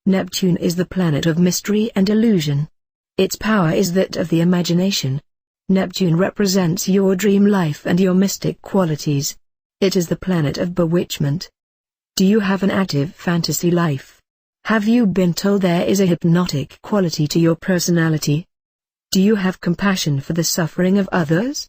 Neptune is the planet of mystery and illusion. Its power is that of the imagination. Neptune represents your dream life and your mystic qualities. It is the planet of bewitchment. Do you have an active fantasy life? Have you been told there is a hypnotic quality to your personality? Do you have compassion for the suffering of others?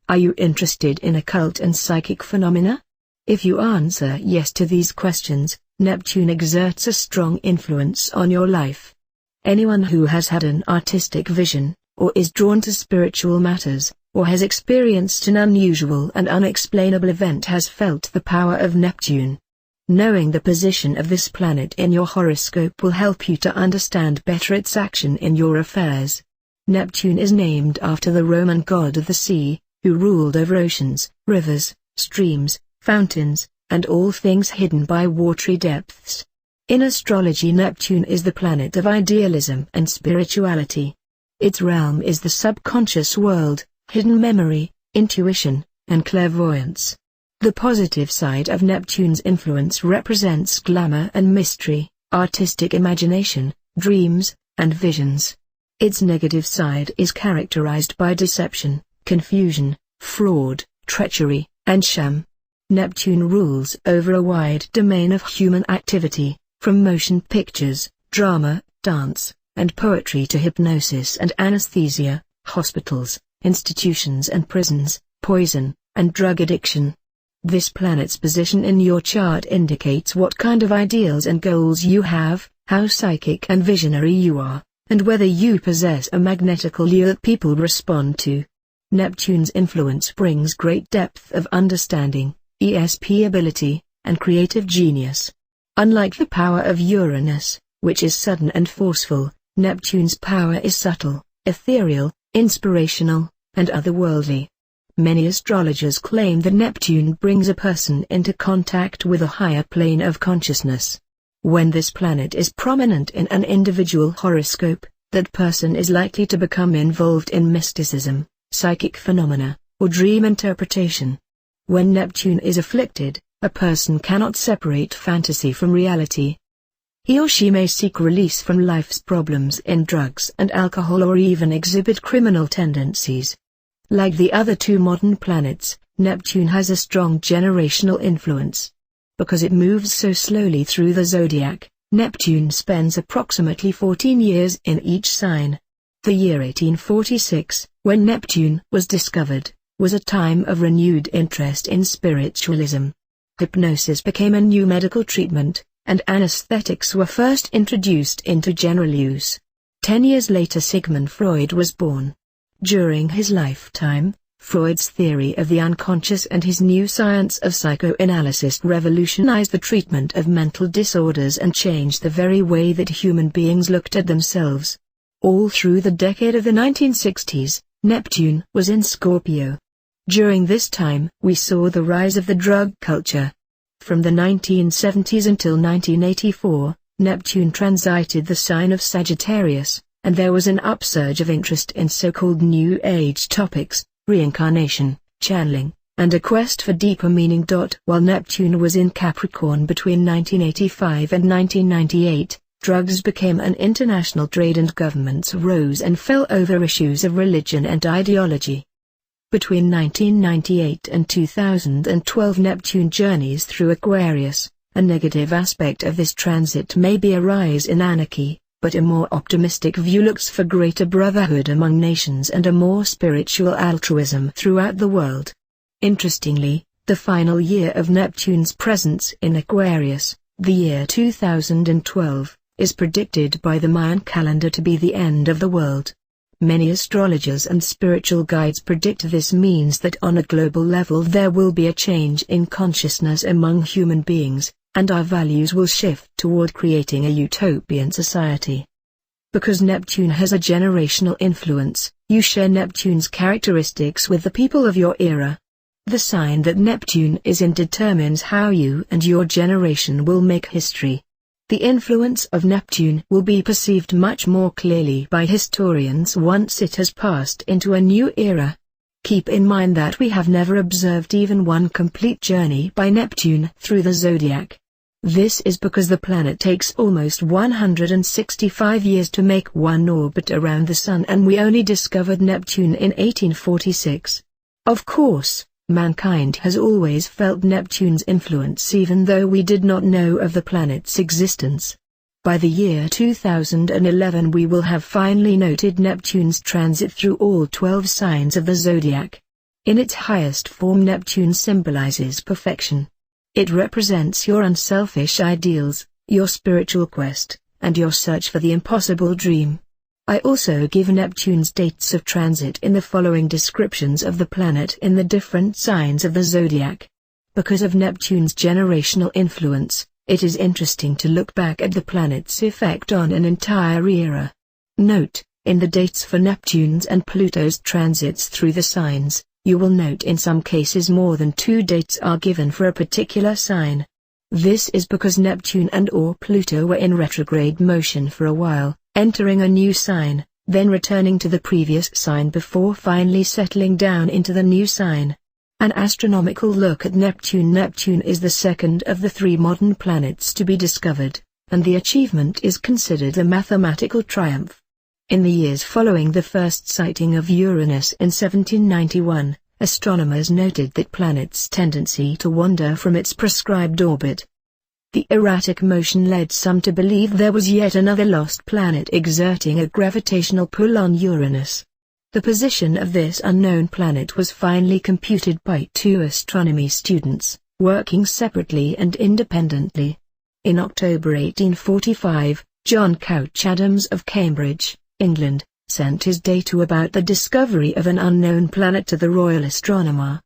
Are you interested in occult and psychic phenomena? If you answer yes to these questions, Neptune exerts a strong influence on your life. Anyone who has had an artistic vision, or is drawn to spiritual matters, or has experienced an unusual and unexplainable event has felt the power of Neptune. Knowing the position of this planet in your horoscope will help you to understand better its action in your affairs. Neptune is named after the Roman god of the sea, who ruled over oceans, rivers, streams, fountains, and all things hidden by watery depths. In astrology, Neptune is the planet of idealism and spirituality. Its realm is the subconscious world, hidden memory, intuition, and clairvoyance. The positive side of Neptune's influence represents glamour and mystery, artistic imagination, dreams, and visions. Its negative side is characterized by deception, confusion, fraud, treachery, and sham. Neptune rules over a wide domain of human activity, from motion pictures, drama, dance, and poetry to hypnosis and anesthesia, hospitals, institutions and prisons, poison, and drug addiction. This planet's position in your chart indicates what kind of ideals and goals you have, how psychic and visionary you are, and whether you possess a magnetic allure that people respond to. Neptune's influence brings great depth of understanding, ESP ability, and creative genius. Unlike the power of Uranus, which is sudden and forceful, Neptune's power is subtle, ethereal, inspirational, and otherworldly. Many astrologers claim that Neptune brings a person into contact with a higher plane of consciousness. When this planet is prominent in an individual horoscope, that person is likely to become involved in mysticism, psychic phenomena, or dream interpretation. When Neptune is afflicted, a person cannot separate fantasy from reality. He or she may seek release from life's problems in drugs and alcohol or even exhibit criminal tendencies. Like the other two modern planets, Neptune has a strong generational influence. Because it moves so slowly through the zodiac, Neptune spends approximately 14 years in each sign. The year 1846, when Neptune was discovered, was a time of renewed interest in spiritualism. Hypnosis became a new medical treatment, and anesthetics were first introduced into general use. 10 years later, Sigmund Freud was born. During his lifetime, Freud's theory of the unconscious and his new science of psychoanalysis revolutionized the treatment of mental disorders and changed the very way that human beings looked at themselves. All through the decade of the 1960s, Neptune was in Scorpio. During this time, we saw the rise of the drug culture. From the 1970s until 1984, Neptune transited the sign of Sagittarius, and there was an upsurge of interest in so-called New Age topics, reincarnation, channeling, and a quest for deeper meaning. While Neptune was in Capricorn between 1985 and 1998, drugs became an international trade and governments rose and fell over issues of religion and ideology. Between 1998 and 2012, Neptune journeys through Aquarius. A negative aspect of this transit may be a rise in anarchy, but a more optimistic view looks for greater brotherhood among nations and a more spiritual altruism throughout the world. Interestingly, the final year of Neptune's presence in Aquarius, the year 2012, is predicted by the Mayan calendar to be the end of the world. Many astrologers and spiritual guides predict this means that on a global level there will be a change in consciousness among human beings, and our values will shift toward creating a utopian society. Because Neptune has a generational influence, you share Neptune's characteristics with the people of your era. The sign that Neptune is in determines how you and your generation will make history. The influence of Neptune will be perceived much more clearly by historians once it has passed into a new era. Keep in mind that we have never observed even one complete journey by Neptune through the zodiac. This is because the planet takes almost 165 years to make one orbit around the Sun, and we only discovered Neptune in 1846. Of course, mankind has always felt Neptune's influence even though we did not know of the planet's existence. By the year 2011 we will have finally noted Neptune's transit through all 12 signs of the zodiac. In its highest form, Neptune symbolizes perfection. It represents your unselfish ideals, your spiritual quest, and your search for the impossible dream. I also give Neptune's dates of transit in the following descriptions of the planet in the different signs of the zodiac. Because of Neptune's generational influence, it is interesting to look back at the planet's effect on an entire era. Note, in the dates for Neptune's and Pluto's transits through the signs, you will note in some cases more than 2 dates are given for a particular sign. This is because Neptune and/or Pluto were in retrograde motion for a while, entering a new sign, then returning to the previous sign before finally settling down into the new sign. An astronomical look at Neptune. Neptune is the second of the 3 modern planets to be discovered, and the achievement is considered a mathematical triumph. In the years following the first sighting of Uranus in 1791, astronomers noted that planet's tendency to wander from its prescribed orbit. The erratic motion led some to believe there was yet another lost planet exerting a gravitational pull on Uranus. The position of this unknown planet was finally computed by 2 astronomy students, working separately and independently. In October 1845, John Couch Adams of Cambridge, England, sent his data about the discovery of an unknown planet to the royal astronomer.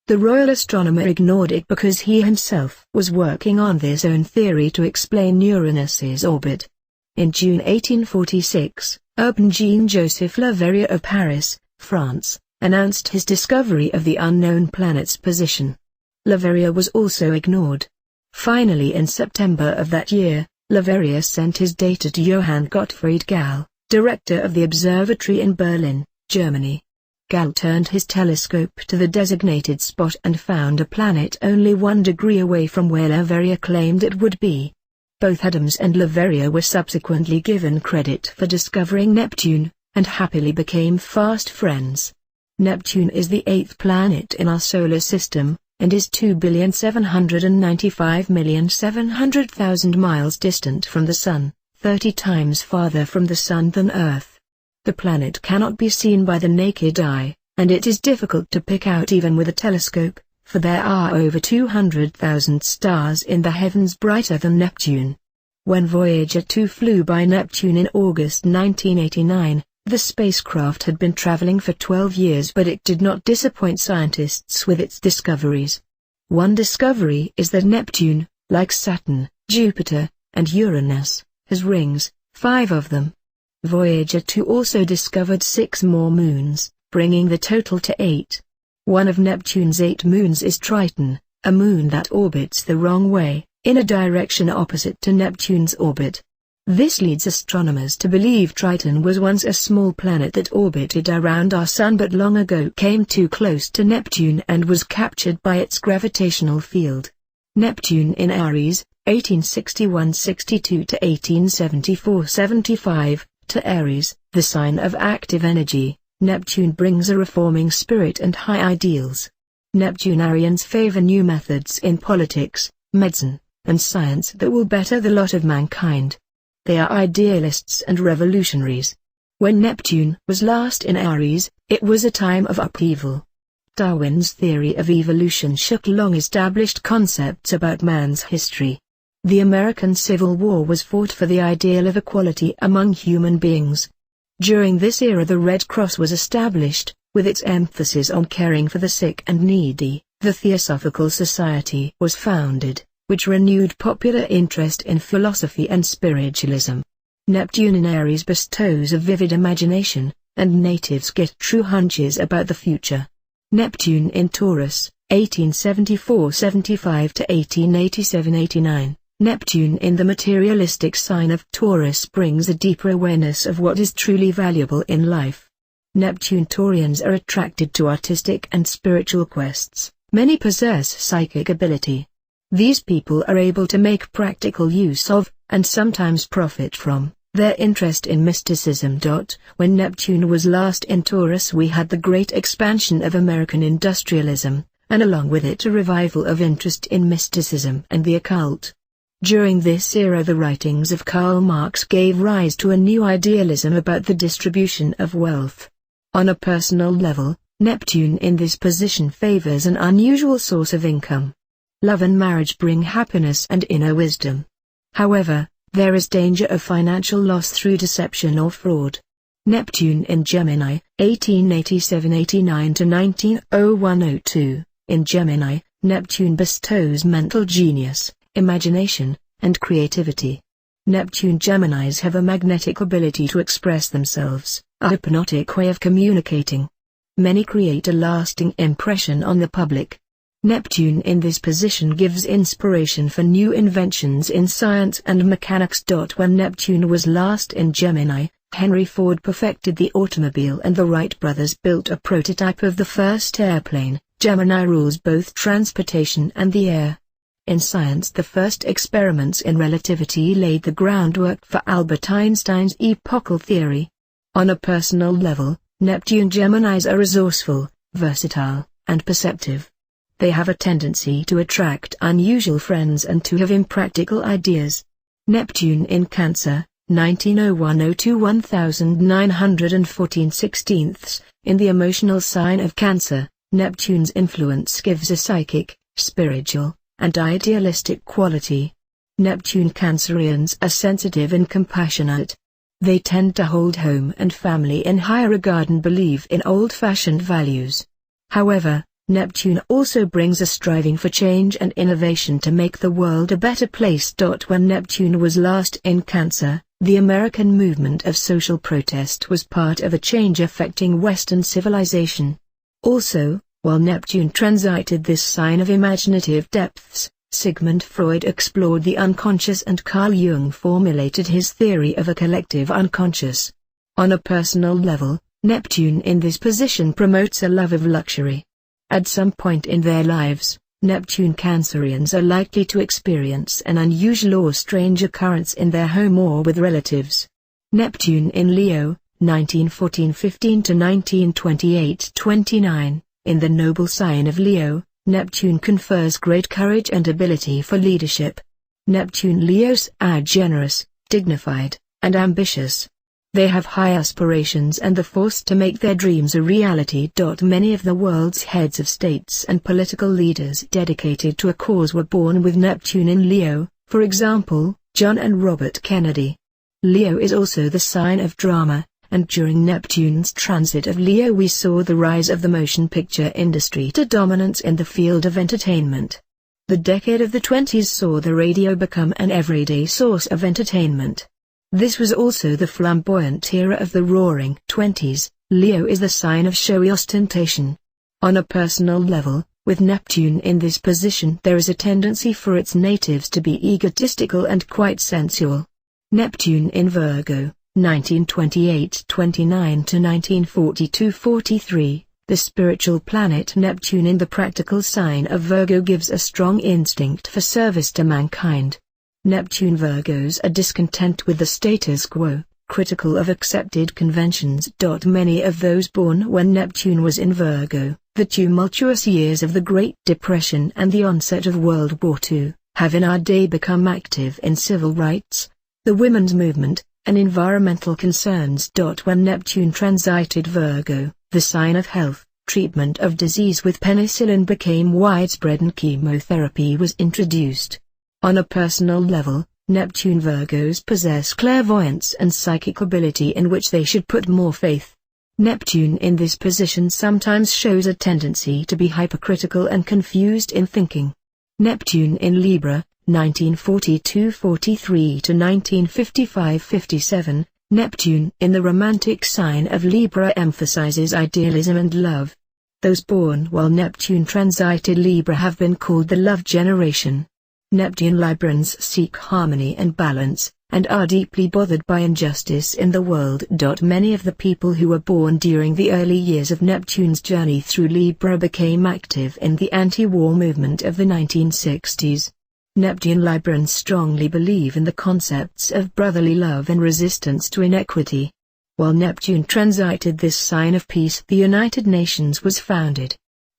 The royal astronomer ignored it because he himself was working on his own theory to explain Uranus's orbit. In June 1846, Urban Jean-Joseph Leverrier of Paris, France, announced his discovery of the unknown planet's position. Leverrier was also ignored. Finally, in September of that year, Leverrier sent his data to Johann Gottfried Galle, director of the observatory in Berlin, Germany. Galle turned his telescope to the designated spot and found a planet only 1 degree away from where Leverrier claimed it would be. Both Adams and Leverrier were subsequently given credit for discovering Neptune, and happily became fast friends. Neptune is the 8th planet in our solar system, and is 2,795,700,000 miles distant from the Sun, 30 times farther from the Sun than Earth. The planet cannot be seen by the naked eye, and it is difficult to pick out even with a telescope, for there are over 200,000 stars in the heavens brighter than Neptune. When Voyager 2 flew by Neptune in August 1989, the spacecraft had been traveling for 12 years, but it did not disappoint scientists with its discoveries. One discovery is that Neptune, like Saturn, Jupiter, and Uranus, has rings, 5 of them. Voyager 2 also discovered 6 more moons, bringing the total to 8. One of Neptune's 8 moons is Triton, a moon that orbits the wrong way, in a direction opposite to Neptune's orbit. This leads astronomers to believe Triton was once a small planet that orbited around our Sun but long ago came too close to Neptune and was captured by its gravitational field. Neptune in Aries, 1861-62 to 1874-75, to Aries, the sign of active energy. Neptune brings a reforming spirit and high ideals. Neptunarians favor new methods in politics, medicine, and science that will better the lot of mankind. They are idealists and revolutionaries. When Neptune was last in Aries, it was a time of upheaval. Darwin's theory of evolution shook long-established concepts about man's history. The American Civil War was fought for the ideal of equality among human beings. During this era the Red Cross was established, with its emphasis on caring for the sick and needy. The Theosophical Society was founded, which renewed popular interest in philosophy and spiritualism. Neptune in Aries bestows a vivid imagination, and natives get true hunches about the future. Neptune in Taurus, 1874-75 to 1887-89. Neptune in the materialistic sign of Taurus brings a deeper awareness of what is truly valuable in life. Neptune Taurians are attracted to artistic and spiritual quests. Many possess psychic ability. These people are able to make practical use of, and sometimes profit from, their interest in mysticism. When Neptune was last in Taurus, we had the great expansion of American industrialism, and along with it a revival of interest in mysticism and the occult. During this era the writings of Karl Marx gave rise to a new idealism about the distribution of wealth. On a personal level, Neptune in this position favors an unusual source of income. Love and marriage bring happiness and inner wisdom. However, there is danger of financial loss through deception or fraud. Neptune in Gemini, 1887-89 to 1901-02. In Gemini, Neptune bestows mental genius, imagination, and creativity. Neptune Geminis have a magnetic ability to express themselves, a hypnotic way of communicating. Many create a lasting impression on the public. Neptune in this position gives inspiration for new inventions in science and mechanics. When Neptune was last in Gemini, Henry Ford perfected the automobile and the Wright brothers built a prototype of the first airplane. Gemini rules both transportation and the air. In science, the first experiments in relativity laid the groundwork for Albert Einstein's epochal theory. On a personal level, Neptune Geminis are resourceful, versatile, and perceptive. They have a tendency to attract unusual friends and to have impractical ideas. Neptune in Cancer, 1901-02 1914/16. In the emotional sign of Cancer, Neptune's influence gives a psychic, spiritual, and idealistic quality. Neptune Cancerians are sensitive and compassionate. They tend to hold home and family in high regard and believe in old-fashioned values. However, Neptune also brings a striving for change and innovation to make the world a better place. When Neptune was last in Cancer, the American movement of social protest was part of a change affecting Western civilization. Also, while Neptune transited this sign of imaginative depths, Sigmund Freud explored the unconscious and Carl Jung formulated his theory of a collective unconscious. On a personal level, Neptune in this position promotes a love of luxury. At some point in their lives, Neptune Cancerians are likely to experience an unusual or strange occurrence in their home or with relatives. Neptune in Leo, 1914-15 to 1928-29. In the noble sign of Leo, Neptune confers great courage and ability for leadership. Neptune Leos are generous, dignified, and ambitious. They have high aspirations and the force to make their dreams a reality. Many of the world's heads of states and political leaders dedicated to a cause were born with Neptune in Leo, for example, John and Robert Kennedy. Leo is also the sign of drama, and during Neptune's transit of Leo we saw the rise of the motion picture industry to dominance in the field of entertainment. The decade of the 20s saw the radio become an everyday source of entertainment. This was also the flamboyant era of the Roaring Twenties. Leo is the sign of showy ostentation. On a personal level, with Neptune in this position there is a tendency for its natives to be egotistical and quite sensual. Neptune in Virgo, 1928-29 to 1942-43, the spiritual planet Neptune in the practical sign of Virgo gives a strong instinct for service to mankind. Neptune Virgos are discontent with the status quo, critical of accepted conventions. Many of those born when Neptune was in Virgo, the tumultuous years of the Great Depression and the onset of World War II, have in our day become active in civil rights, the women's movement, and environmental concerns. When Neptune transited Virgo, the sign of health, treatment of disease with penicillin became widespread and chemotherapy was introduced. On a personal level, Neptune Virgos possess clairvoyance and psychic ability in which they should put more faith. Neptune in this position sometimes shows a tendency to be hypercritical and confused in thinking. Neptune in Libra, 1942-43 to 1955-57, Neptune in the romantic sign of Libra emphasizes idealism and love. Those born while Neptune transited Libra have been called the love generation. Neptune Librans seek harmony and balance, and are deeply bothered by injustice in the world. Many of the people who were born during the early years of Neptune's journey through Libra became active in the anti-war movement of the 1960s. Neptune Librans strongly believe in the concepts of brotherly love and resistance to inequity. While Neptune transited this sign of peace, the United Nations was founded.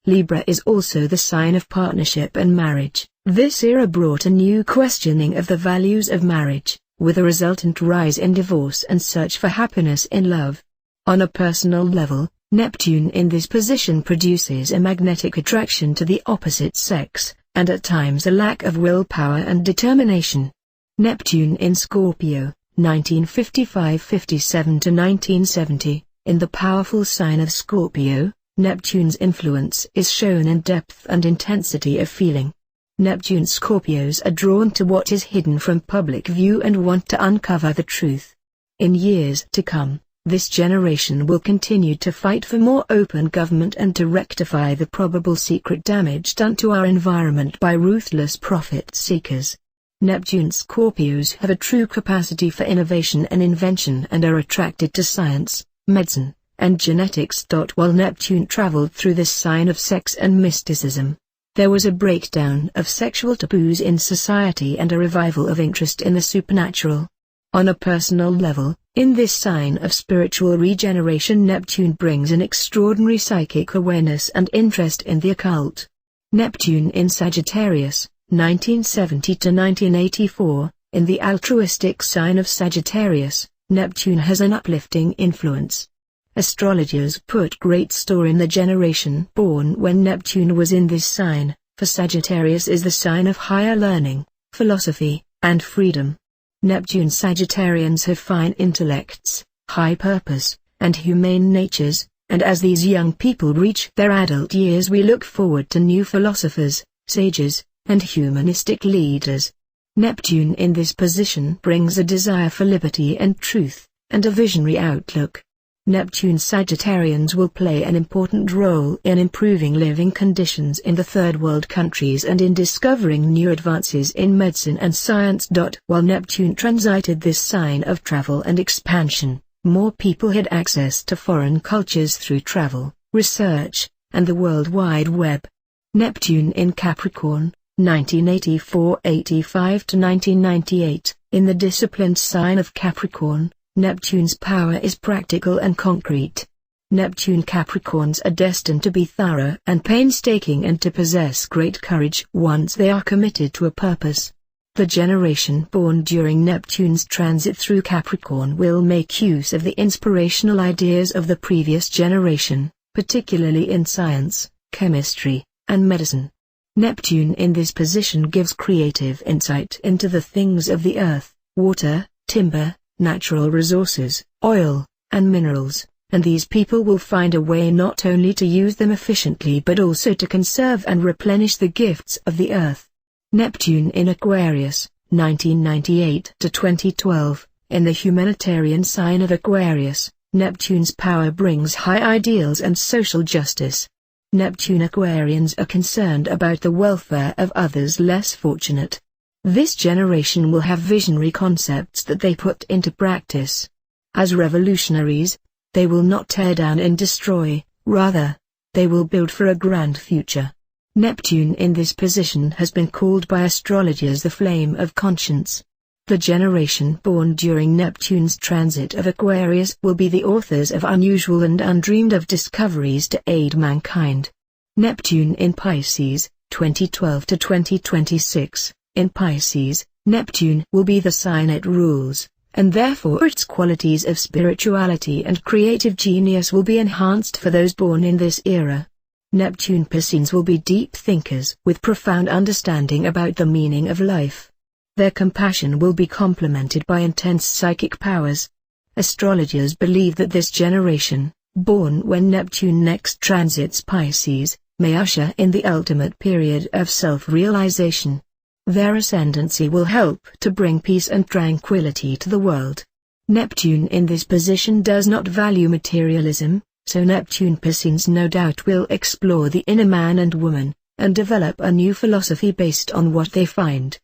Libra is also the sign of partnership and marriage. This era brought a new questioning of the values of marriage, with a resultant rise in divorce and search for happiness in love. On a personal level, Neptune in this position produces a magnetic attraction to the opposite sex, and at times a lack of willpower and determination. Neptune in Scorpio, 1955-57 to 1970, in the powerful sign of Scorpio, Neptune's influence is shown in depth and intensity of feeling. Neptune Scorpios are drawn to what is hidden from public view and want to uncover the truth. In years to come, this generation will continue to fight for more open government and to rectify the probable secret damage done to our environment by ruthless profit seekers. Neptune Scorpios have a true capacity for innovation and invention and are attracted to science, medicine, and genetics. While Neptune traveled through this sign of sex and mysticism, there was a breakdown of sexual taboos in society and a revival of interest in the supernatural. On a personal level, in this sign of spiritual regeneration, Neptune brings an extraordinary psychic awareness and interest in the occult. Neptune in Sagittarius, 1970 to 1984, in the altruistic sign of Sagittarius, Neptune has an uplifting influence. Astrologers put great store in the generation born when Neptune was in this sign, for Sagittarius is the sign of higher learning, philosophy, and freedom. Neptune Sagittarians have fine intellects, high purpose, and humane natures, and as these young people reach their adult years, we look forward to new philosophers, sages, and humanistic leaders. Neptune in this position brings a desire for liberty and truth, and a visionary outlook. Neptune Sagittarians will play an important role in improving living conditions in the third world countries and in discovering new advances in medicine and science. While Neptune transited this sign of travel and expansion, more people had access to foreign cultures through travel, research, and the World Wide Web. Neptune in Capricorn, 1984-85 to 1998, in the disciplined sign of Capricorn, Neptune's power is practical and concrete. Neptune Capricorns are destined to be thorough and painstaking and to possess great courage once they are committed to a purpose. The generation born during Neptune's transit through Capricorn will make use of the inspirational ideas of the previous generation, particularly in science, chemistry, and medicine. Neptune in this position gives creative insight into the things of the earth, water, timber, natural resources, oil, and minerals, and these people will find a way not only to use them efficiently but also to conserve and replenish the gifts of the earth. Neptune in Aquarius, 1998 to 2012, in the humanitarian sign of Aquarius, Neptune's power brings high ideals and social justice. Neptune Aquarians are concerned about the welfare of others less fortunate. This generation will have visionary concepts that they put into practice. As revolutionaries, they will not tear down and destroy, rather, they will build for a grand future. Neptune in this position has been called by astrologers the flame of conscience. The generation born during Neptune's transit of Aquarius will be the authors of unusual and undreamed of discoveries to aid mankind. Neptune in Pisces, 2012 to 2026. In Pisces, Neptune will be the sign it rules, and therefore its qualities of spirituality and creative genius will be enhanced for those born in this era. Neptune Pisceans will be deep thinkers with profound understanding about the meaning of life. Their compassion will be complemented by intense psychic powers. Astrologers believe that this generation, born when Neptune next transits Pisces, may usher in the ultimate period of self-realization. Their ascendancy will help to bring peace and tranquility to the world. Neptune in this position does not value materialism, so Neptune Pisceans no doubt will explore the inner man and woman, and develop a new philosophy based on what they find.